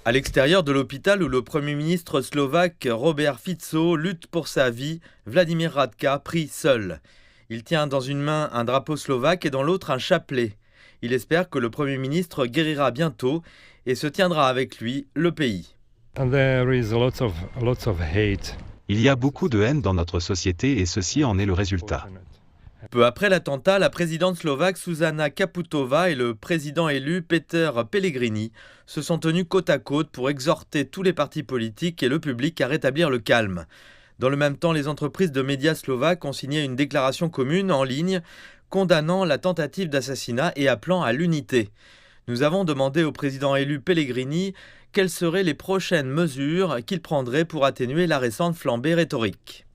À l'extérieur de l'hôpital où le Premier ministre slovaque Robert Fico lutte pour sa vie, Vladimír Radka prie seul. Il tient dans une main un drapeau slovaque et dans l'autre un chapelet. Il espère que le Premier ministre guérira bientôt et se tiendra avec lui le pays. And there is lots of hate. Il y a beaucoup de haine dans notre société et ceci en est le résultat. Peu après l'attentat, la présidente slovaque Zuzana Čaputová et le président élu Peter Pellegrini se sont tenus côte à côte pour exhorter tous les partis politiques et le public à rétablir le calme. Dans le même temps, les entreprises de médias slovaques ont signé une déclaration commune en ligne condamnant la tentative d'assassinat et appelant à l'unité. Nous avons demandé au président élu Pellegrini quelles seraient les prochaines mesures qu'il prendrait pour atténuer la récente flambée rhétorique.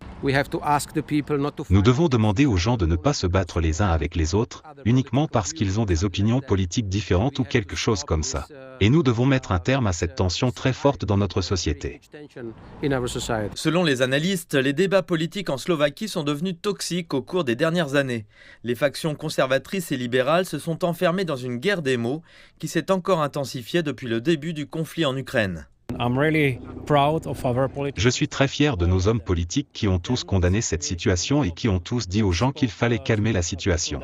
Nous devons demander aux gens de ne pas se battre les uns avec les autres, uniquement parce qu'ils ont des opinions politiques différentes ou quelque chose comme ça. Et nous devons mettre un terme à cette tension très forte dans notre société. Selon les analystes, les débats politiques en Slovaquie sont devenus toxiques au cours des dernières années. Les factions conservatrices et libérales se sont enfermées dans une guerre des mots qui s'est encore intensifiée depuis le début du conflit en Ukraine. Je suis très fier de nos hommes politiques qui ont tous condamné cette situation et qui ont tous dit aux gens qu'il fallait calmer la situation.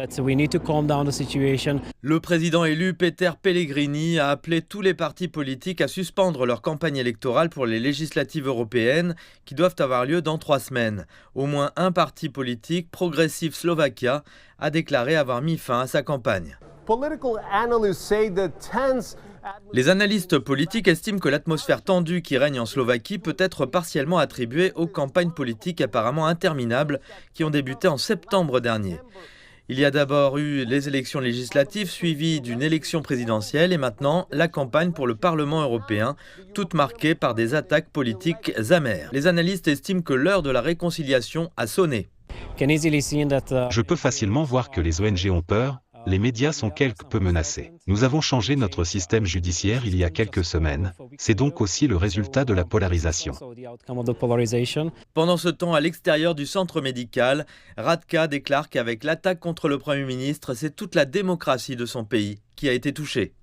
Le président élu Peter Pellegrini a appelé tous les partis politiques à suspendre leur campagne électorale pour les législatives européennes qui doivent avoir lieu dans 3 semaines. Au moins un parti politique, Progressive Slovakia, a déclaré avoir mis fin à sa campagne. Les analystes politiques estiment que l'atmosphère tendue qui règne en Slovaquie peut être partiellement attribuée aux campagnes politiques apparemment interminables qui ont débuté en septembre dernier. Il y a d'abord eu les élections législatives suivies d'une élection présidentielle et maintenant la campagne pour le Parlement européen, toute marquée par des attaques politiques amères. Les analystes estiment que l'heure de la réconciliation a sonné. Je peux facilement voir que les ONG ont peur. Les médias sont quelque peu menacés. Nous avons changé notre système judiciaire il y a quelques semaines. C'est donc aussi le résultat de la polarisation. Pendant ce temps, à l'extérieur du centre médical, Radka déclare qu'avec l'attaque contre le Premier ministre, c'est toute la démocratie de son pays qui a été touchée.